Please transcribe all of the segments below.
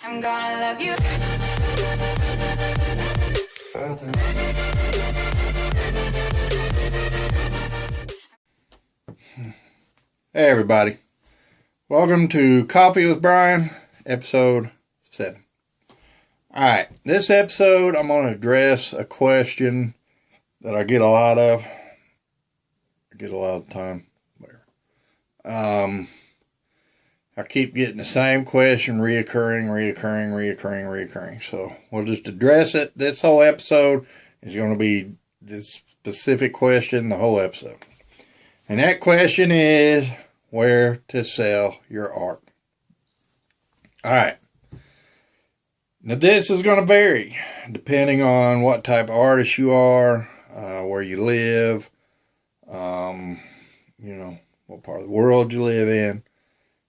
I'm gonna love you. Hey everybody, welcome to Coffee with Brian, episode 7. Alright, this episode I'm going to address a question that I get a lot of. I get a lot of the time. I keep getting the same question reoccurring. So we'll just address it. This whole episode is going to be this specific question, the whole episode. And that question is where to sell your art. All right. Now this is going to vary depending on what type of artist you are, where you live, what part of the world you live in.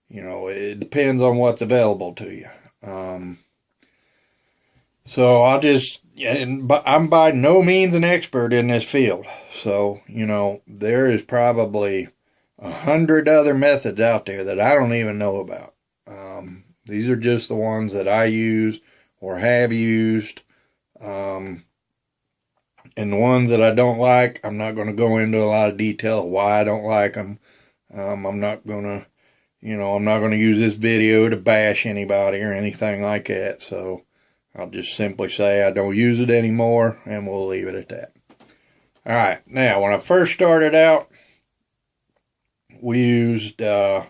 It depends on what's available to you. So I'm by no means an expert in this field. So, there is probably 100 other methods out there that I don't even know about. These are just the ones that I use or have used. And the ones that I don't like, I'm not going to go into a lot of detail of why I don't like them. I'm not going to use this video to bash anybody or anything like that. So I'll just simply say I don't use it anymore, and we'll leave it at that. All right. Now, when I first started out, we used Etsy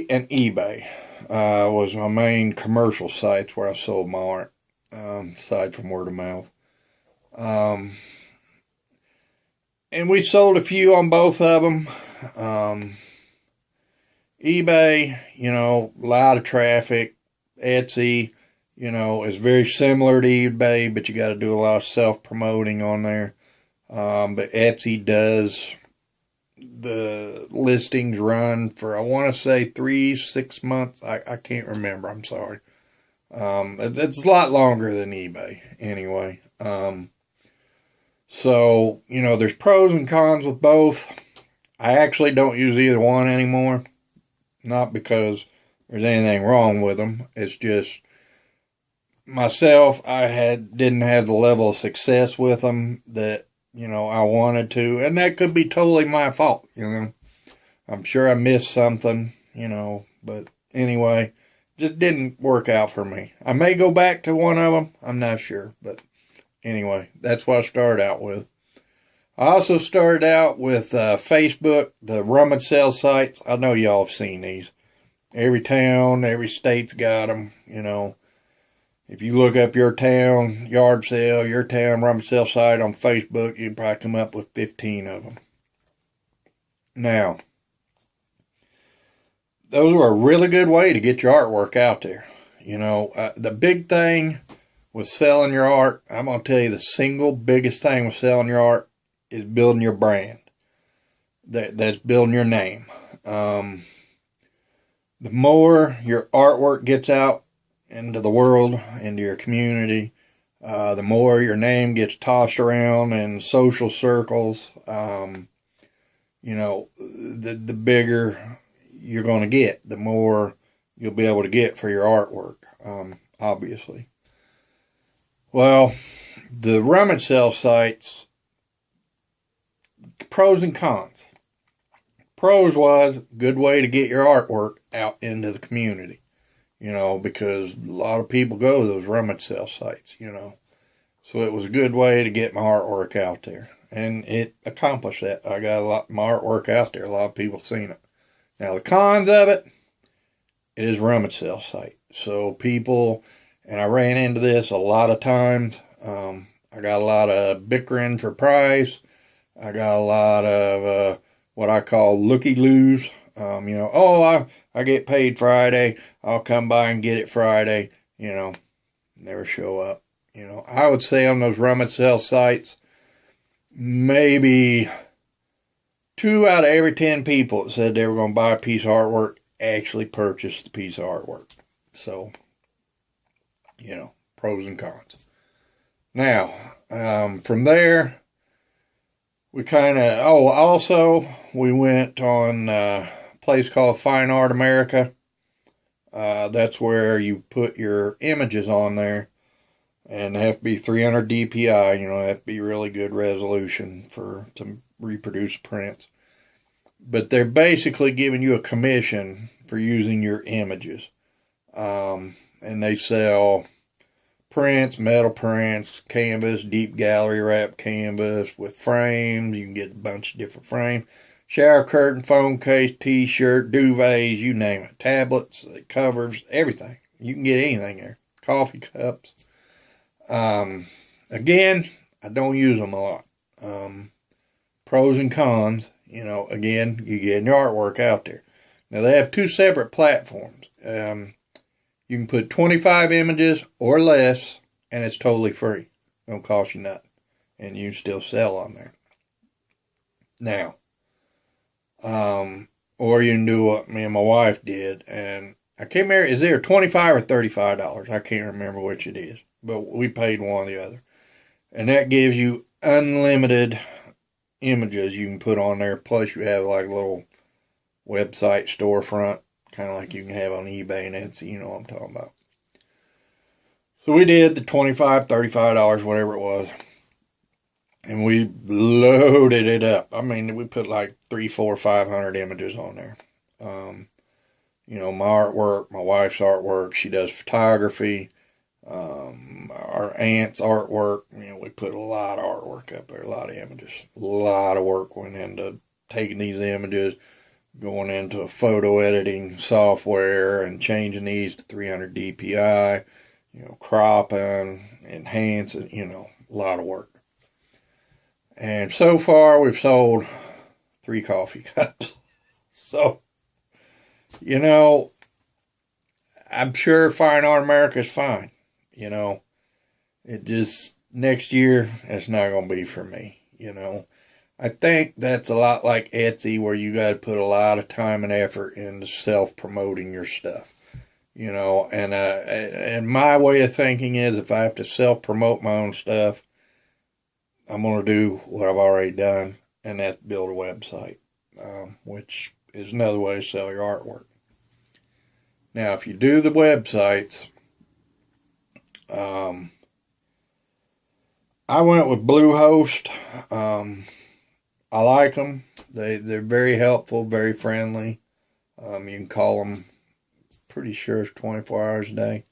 and eBay. Was my main commercial sites where I sold my art, aside from word of mouth. And we sold a few on both of them. eBay, a lot of traffic. Etsy, is very similar to eBay, but you got to do a lot of self-promoting on there. But Etsy does, the listings run for, I want to say 3-6 months. I can't remember. I'm sorry. It's a lot longer than eBay anyway. So, there's pros and cons with both. I actually don't use either one anymore. Not because there's anything wrong with them. It's just myself, didn't have the level of success with them that, I wanted to. And that could be totally my fault, I'm sure I missed something, but anyway, just didn't work out for me. I may go back to one of them. I'm not sure, but anyway, that's what I started out with. I also started out with Facebook, the rummage sale sites. I know y'all have seen these. Every town, every state's got them, If you look up your town yard sale, your town rummage sale site on Facebook, you'd probably come up with 15 of them. Now, those were a really good way to get your artwork out there. The big thing with selling your art, I'm going to tell you the single biggest thing with selling your art is building your brand. That's building your name. The more your artwork gets out into the world, into your community, the more your name gets tossed around in social circles, the bigger you're going to get, the more you'll be able to get for your artwork, obviously. Well, the rummage sale sites, pros and cons. Pros was a good way to get your artwork out into the community, because a lot of people go to those rummage sale sites, So it was a good way to get my artwork out there. And it accomplished that. I got my artwork out there. A lot of people seen it. Now the cons of it is rummage sale site. So people, and I ran into this a lot of times. I got a lot of bickering for price. I got a lot of what I call looky-loos. I get paid Friday. I'll come by and get it Friday. Never show up. I would say on those rummage sale sites, maybe 2 out of every 10 people that said they were going to buy a piece of artwork actually purchased the piece of artwork. So, pros and cons. Now, from there, we we went on a place called Fine Art America. That's where you put your images on there, and they have to be 300 dpi. You know, they have to be really good resolution to reproduce prints. But they're basically giving you a commission for using your images. And they sell prints, metal prints, canvas, deep gallery wrap canvas with frames. You can get a bunch of different frames. Shower curtain, phone case, t-shirt, duvets, you name it. Tablets, covers, everything. You can get anything there. Coffee cups. Again, I don't use them a lot. Pros and cons, you know, again, you get your artwork out there. Now, they have two separate platforms. You can put 25 images or less, and it's totally free. It don't cost you nothing. And you still sell on there. Now, or you can do what me and my wife did, and I can't remember, is there $25 or $35? I can't remember which it is, but we paid one or the other. And that gives you unlimited images you can put on there, plus you have like a little website storefront, kind of like you can have on eBay and Etsy, you know what I'm talking about. So we did the $25, $35, whatever it was, and we loaded it up. I mean, we put like 300, 400, 500 images on there. You know, my artwork, my wife's artwork, she does photography, our aunt's artwork. You know, we put a lot of artwork up there, a lot of images. A lot of work went into taking these images, going into a photo editing software and changing these to 300 dpi, you know, cropping, enhancing, you know, a lot of work. And so far we've sold 3 coffee cups. So, you know, I'm sure Fine Art America is fine. You know, it just, next year, it's not going to be for me, you know. I think that's a lot like Etsy, where you got to put a lot of time and effort into self-promoting your stuff, you know. And my way of thinking is, if I have to self-promote my own stuff, I'm going to do what I've already done, and that's build a website, which is another way to sell your artwork. Now, if you do the websites, I went with Bluehost. I like them. They're very helpful, very friendly. You can call them, pretty sure it's 24 hours a day.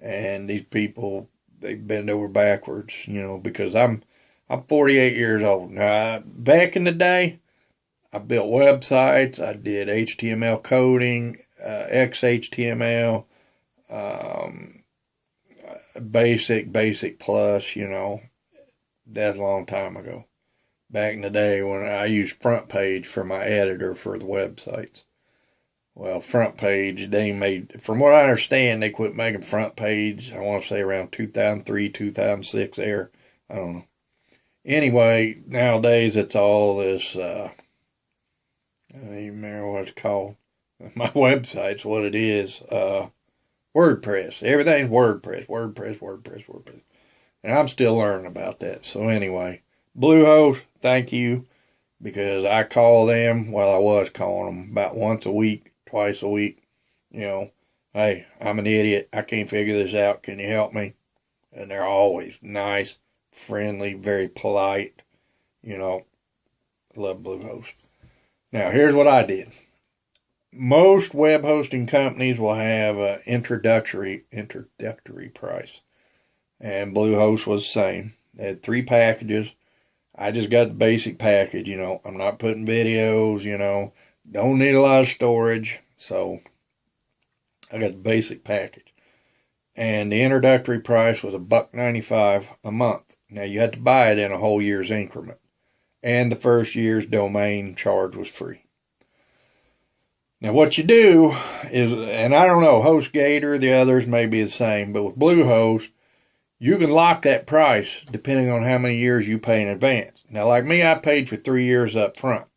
And these people, they bend over backwards, you know, because I'm 48 years old. Now, back in the day, I built websites. I did HTML coding, XHTML, basic plus, you know. That's a long time ago. Back in the day when I used Front Page for my editor for the websites. Well, Front Page, they made, from what I understand, they quit making Front Page, I want to say around 2003, 2006 there. I don't know. Anyway, nowadays it's all this, I don't even remember what it's called. My website's what it is. WordPress. Everything's WordPress. And I'm still learning about that. So anyway, Bluehost, thank you. Because I call them, well, I was calling them about once a week, twice a week. You know, hey, I'm an idiot. I can't figure this out. Can you help me? And they're always nice, friendly, very polite. You know, love Bluehost. Now, here's what I did. Most web hosting companies will have an introductory price. And Bluehost was the same. They had 3 packages. I just got the basic package, you know. I'm not putting videos, you know. Don't need a lot of storage. So, I got the basic package. And the introductory price was $1.95 a month. Now, you had to buy it in a whole year's increment. And the first year's domain charge was free. Now, what you do is, and I don't know, HostGator, the others may be the same, but with Bluehost, you can lock that price depending on how many years you pay in advance. Now, like me, I paid for 3 years up front.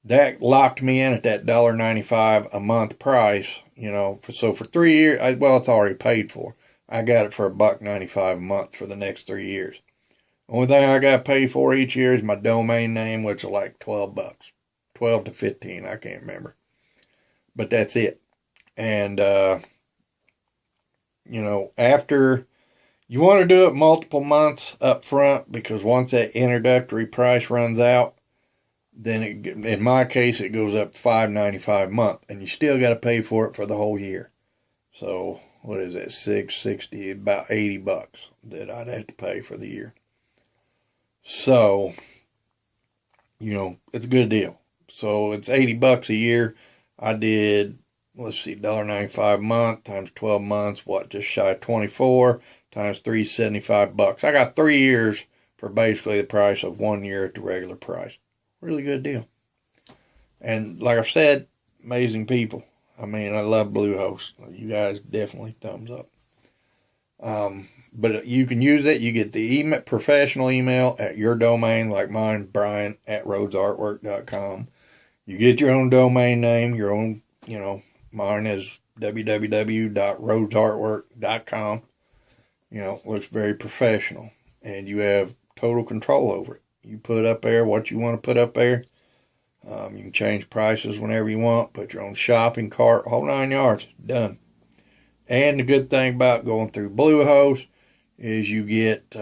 That locked me in at that $1.95 a month price, you know. So for 3 years, well, it's already paid for. I got it for $1.95 a month for the next 3 years. Only thing I got paid for each year is my domain name, which is like $12, 12 to 15, I can't remember. But that's it. And, you know, after you want to do it multiple months up front, because once that introductory price runs out, then in my case, it goes up to $5.95 a month, and you still got to pay for it for the whole year. So what is that? $660, about $80 that I'd have to pay for the year. So, you know, it's a good deal. So it's $80 a year. I did, let's see, $1.95 a month times 12 months. What, just shy of 24 times $375. I got 3 years for basically the price of 1 year at the regular price. Really good deal. And like I said, amazing people. I mean, I love Bluehost. You guys definitely thumbs up. But you can use it. You get the professional email at your domain, like mine, Brian at rhodesartwork.com. You get your own domain name, your own, you know, mine is www.rhodesartwork.com. You know, looks very professional. And you have total control over it. You put up there what you want to put up there. You can change prices whenever you want. Put your own shopping cart, whole 9 yards. Done. And the good thing about going through Bluehost is you get,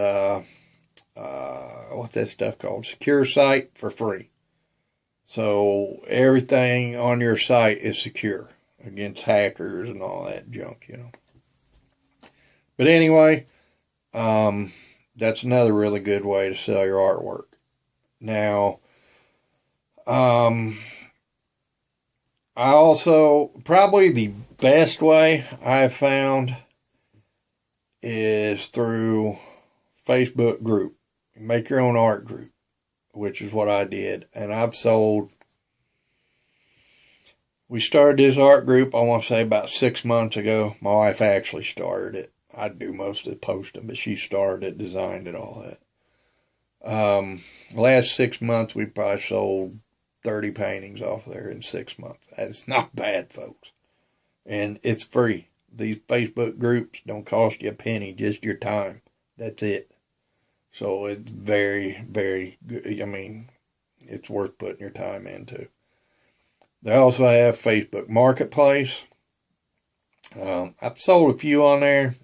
what's that stuff called? Secure Site for free. So everything on your site is secure against hackers and all that junk, you know. But anyway, that's another really good way to sell your artwork. Now, I also, probably the best way I've found is through Facebook group. Make your own art group, which is what I did. And I've sold, we started this art group, I want to say about 6 months ago. My wife actually started it. I do most of the posting, but she started it, designed it, all that. Last 6 months, we probably sold 30 paintings off there in 6 months. That's not bad, folks. And it's free. These Facebook groups don't cost you a penny, just your time. That's it. So it's very, very good. I mean, it's worth putting your time into. They also have Facebook Marketplace. I've sold a few on there.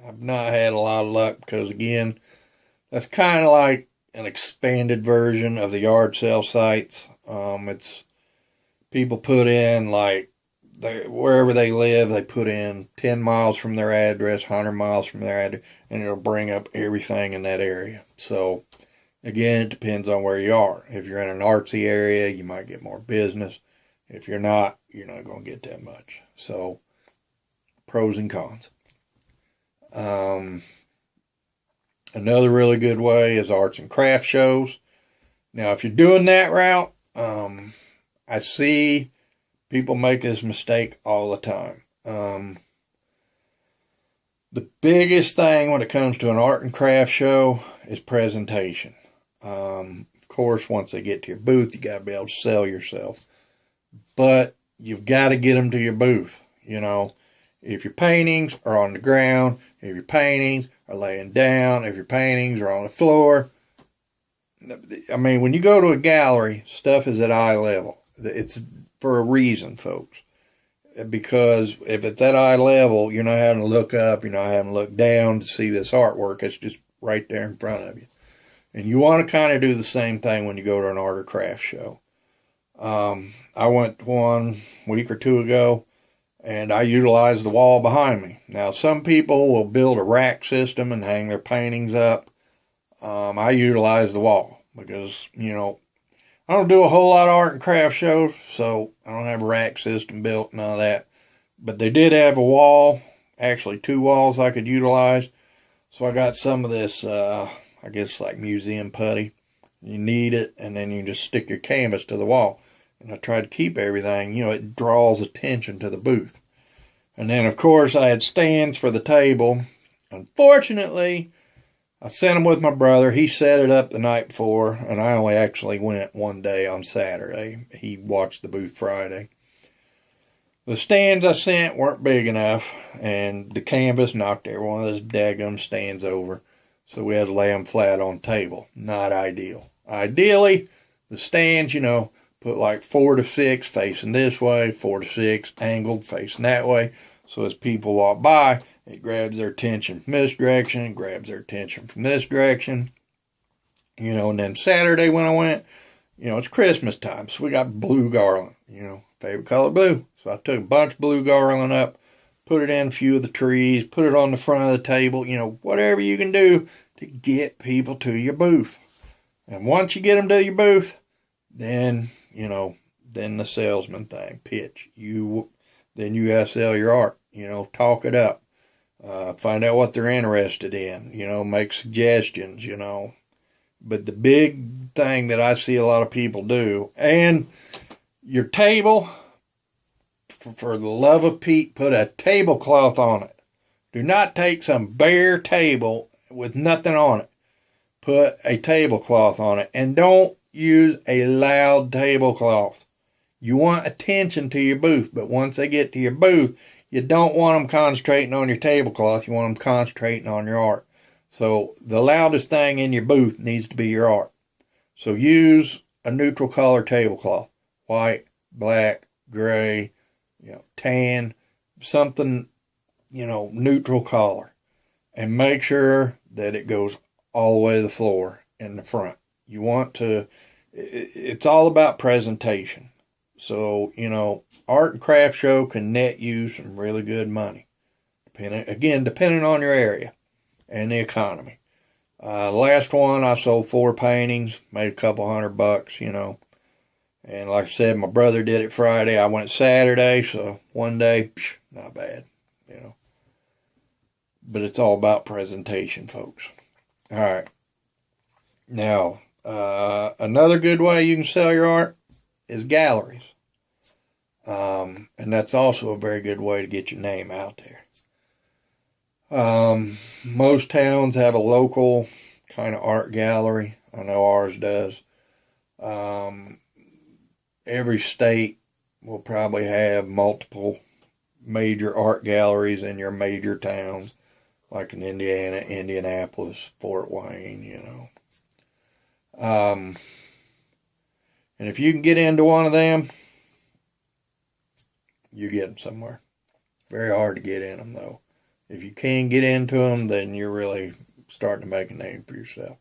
I've not had a lot of luck because, again, that's kind of like an expanded version of the yard sale sites. It's people put in, like, wherever they live, they put in 10 miles from their address, 100 miles from their address, and it'll bring up everything in that area. So, again, it depends on where you are. If you're in an artsy area, you might get more business. If you're not going to get that much. So, pros and cons. Another really good way is arts and craft shows. Now, if you're doing that route, I see people make this mistake all the time. The biggest thing when it comes to an art and craft show is presentation. Of course, once they get to your booth, you got to be able to sell yourself. But you've got to get them to your booth, you know. If your paintings are on the ground, if your paintings are laying down, if your paintings are on the floor. I mean, when you go to a gallery, stuff is at eye level. It's for a reason, folks. Because if it's at eye level, you're not having to look up, you're not having to look down to see this artwork. It's just right there in front of you. And you want to kind of do the same thing when you go to an art or craft show. I went to one week or two ago, and I utilized the wall behind me. Now, some people will build a rack system and hang their paintings up. I utilize the wall because, you know, I don't do a whole lot of art and craft shows, so I don't have a rack system built, none of that. But they did have a wall, actually 2 walls I could utilize. So I got some of this, I guess like museum putty. You knead it, and then you just stick your canvas to the wall. And I tried to keep everything, you know, it draws attention to the booth. And then, of course, I had stands for the table. Unfortunately, I sent them with my brother. He set it up the night before, and I only actually went one day on Saturday. He watched the booth Friday. The stands I sent weren't big enough, and the canvas knocked every one of those daggum stands over. So we had to lay them flat on the table. Not ideal. Ideally, the stands, you know, Put like 4 to 6 facing this way, 4 to 6 angled facing that way. So as people walk by, it grabs their attention from this direction, grabs their attention from this direction. You know, and then Saturday when I went, you know, it's Christmas time, so we got blue garland, you know, favorite color blue. So I took a bunch of blue garland up, put it in a few of the trees, put it on the front of the table, you know, whatever you can do to get people to your booth. And once you get them to your booth, then, you know, then the salesman thing, pitch. Then you gotta sell your art, you know, talk it up. Find out what they're interested in, you know, make suggestions, you know. But the big thing that I see a lot of people do, and your table, for the love of Pete, put a tablecloth on it. Do not take some bare table with nothing on it. Put a tablecloth on it. And don't use a loud tablecloth. You want attention to your booth, but once they get to your booth, you don't want them concentrating on your tablecloth. You want them concentrating on your art. So the loudest thing in your booth needs to be your art. So use a neutral color tablecloth. White, black, gray, you know, tan, something, you know, neutral color. And make sure that it goes all the way to the floor in the front. You want to, it's all about presentation. So, you know, art and craft show can net you some really good money. Depending on your area and the economy. Last one, I sold 4 paintings, made a couple $100, you know. And like I said, my brother did it Friday. I went Saturday, so one day, not bad, you know. But it's all about presentation, folks. All right. Now, another good way you can sell your art is galleries. And that's also a very good way to get your name out there. Most towns have a local kind of art gallery. I know ours does. Every state will probably have multiple major art galleries in your major towns, like in Indiana, Indianapolis, Fort Wayne, you know. And if you can get into one of them, you're getting somewhere. Very hard to get in them, though. If you can get into them, then you're really starting to make a name for yourself.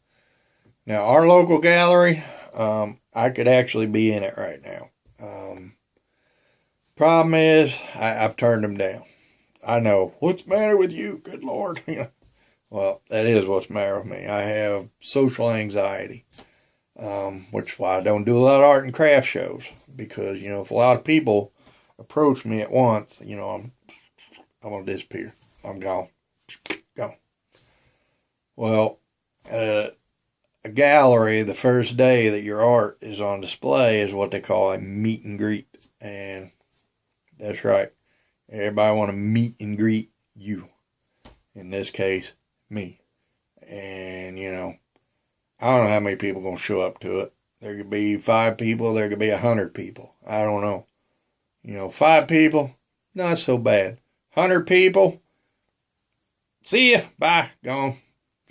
Now, our local gallery, I could actually be in it right now. Problem is, I've turned them down. I know. What's the matter with you? Good Lord. Well, that is what's the matter with me. I have social anxiety, which is why I don't do a lot of art and craft shows. Because, you know, if a lot of people approach me at once, you know, I'm going to disappear. I'm gone. Gone. Well, a gallery, the first day that your art is on display is what they call a meet and greet. And that's right. Everybody want to meet and greet you. In this case, me. And, you know, I don't know how many people are going to show up to it. There could be 5 people. There could be 100 people. I don't know. You know, 5 people, not so bad. 100 people, see ya, bye, gone.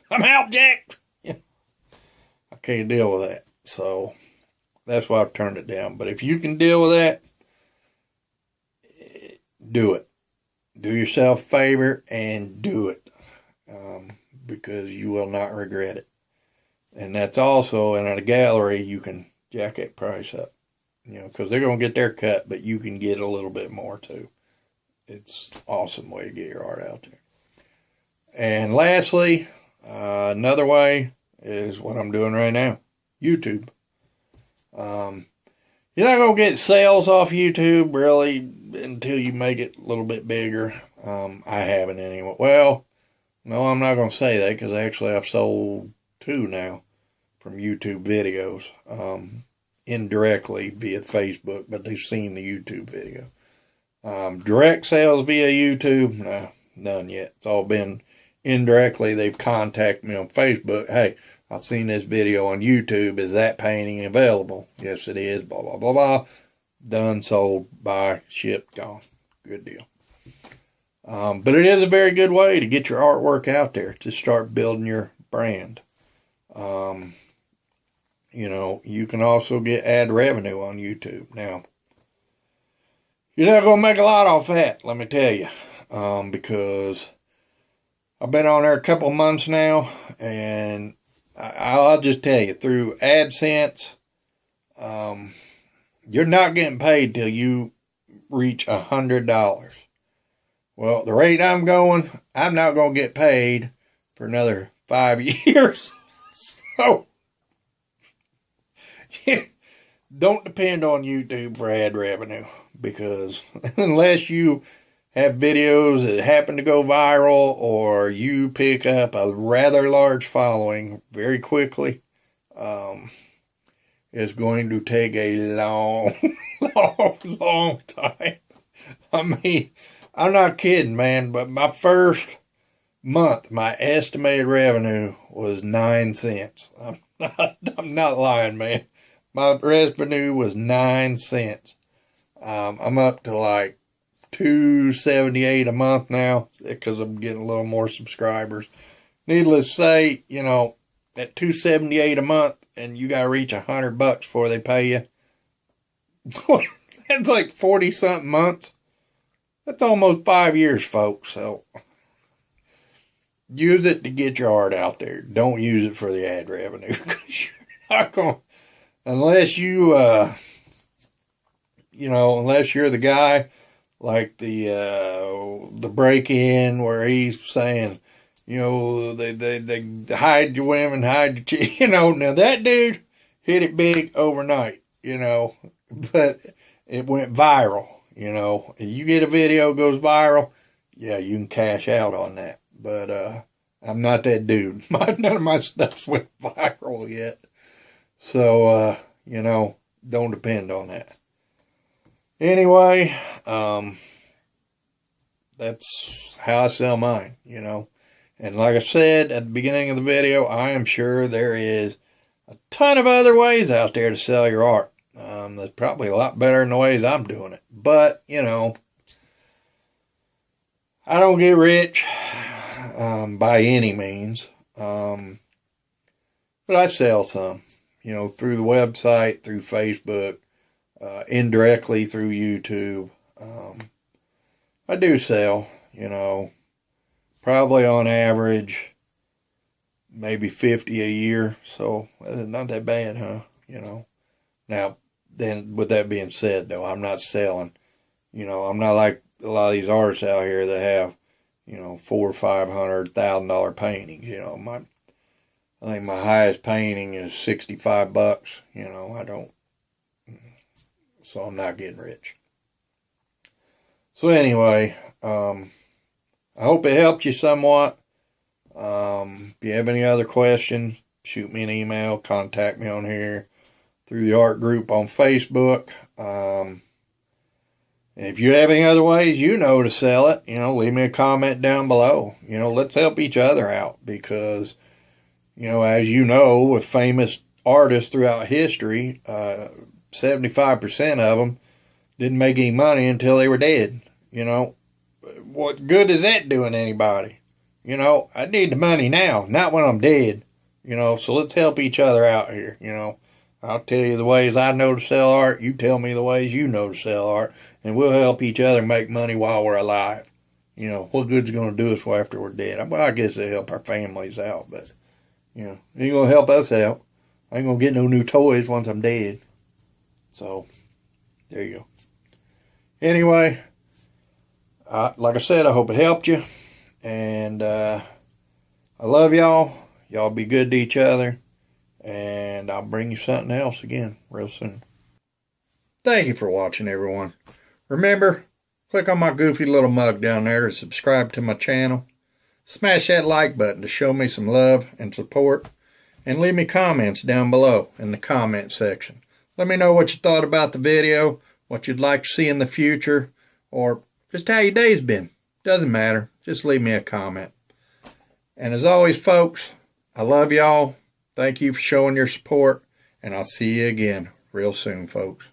I'm out, Jack. I can't deal with that. So that's why I've turned it down. But if you can deal with that, do it. Do yourself a favor and do it. Because you will not regret it. And that's also, in a gallery, you can jack that price up. You know, because they're going to get their cut, but you can get a little bit more too. It's an awesome way to get your art out there. And lastly, another way is what I'm doing right now. YouTube. You're not going to get sales off YouTube, really, until you make it a little bit bigger. I haven't anyway. Well, no, I'm not going to say that, because actually I've sold 2 now from YouTube videos. Indirectly via Facebook, but they've seen the YouTube video. Direct sales via YouTube, no, none yet. It's all been indirectly. They've contacted me on Facebook. Hey, I've seen this video on YouTube. Is that painting available? Yes, it is. Blah, blah, blah, blah. Done, sold, buy, shipped, gone. Good deal. But it is a very good way to get your artwork out there, to start building your brand. You know, you can also get ad revenue on YouTube. Now, you're not going to make a lot off that, let me tell you, because I've been on there a couple months now, and I'll just tell you, through AdSense, you're not getting paid till you reach $100. Well, the rate I'm going, I'm not going to get paid for another 5 years. So, don't depend on YouTube for ad revenue, because unless you have videos that happen to go viral or you pick up a rather large following very quickly, it's going to take a long, long time. I mean, I'm not kidding, man, but my first month, my estimated revenue was 9 cents. I'm not lying, man. My revenue was 9 cents. I'm up to like $2.78 a month now because I'm getting a little more subscribers. Needless to say, you know, at $2.78 a month, and you gotta reach $100 before they pay you. That's like 40 something months. That's almost 5 years, folks. So use it to get your art out there. Don't use it for the ad revenue. You're not gonna, unless you, unless you're the guy like the break-in where he's saying, you know, they hide your women, hide your, you know. Now that dude hit it big overnight, you know, but it went viral, you know. If you get a video goes viral, yeah, you can cash out on that. But I'm not that dude. None of my stuff's went viral yet. So, you know, don't depend on that. Anyway, that's how I sell mine, you know. And like I said at the beginning of the video, I am sure there is a ton of other ways out there to sell your art. That's probably a lot better than the ways I'm doing it. But, you know, I don't get rich by any means. But I sell some, you know, through the website, through Facebook, indirectly through YouTube. I do sell, you know, probably on average, maybe 50 a year. So not that bad, huh? You know. Now, then with that being said, though, I'm not selling. You know, I'm not like a lot of these artists out here that have, you know, $400,000 or $500,000 paintings. You know, I think my highest painting is $65. You know, so I'm not getting rich. So anyway, I hope it helped you somewhat. If you have any other questions, shoot me an email, contact me on here through the art group on Facebook. And if you have any other ways you know to sell it, you know, leave me a comment down below. You know, let's help each other out because, you know, as you know, with famous artists throughout history, 75% of them didn't make any money until they were dead. You know, what good is that doing anybody? You know, I need the money now, not when I'm dead. You know, so let's help each other out here. You know, I'll tell you the ways I know to sell art. You tell me the ways you know to sell art. And we'll help each other make money while we're alive. You know, what good's it going to do us after we're dead? Well, I guess it'll help our families out, but, you know, it ain't going to help us out. I ain't going to get no new toys once I'm dead. So, there you go. Anyway, like I said, I hope it helped you. And I love y'all. Y'all be good to each other. And I'll bring you something else again real soon. Thank you for watching, everyone. Remember, click on my goofy little mug down there to subscribe to my channel. Smash that like button to show me some love and support. And leave me comments down below in the comment section. Let me know what you thought about the video, what you'd like to see in the future, or just how your day's been. Doesn't matter. Just leave me a comment. And as always, folks, I love y'all. Thank you for showing your support. And I'll see you again real soon, folks.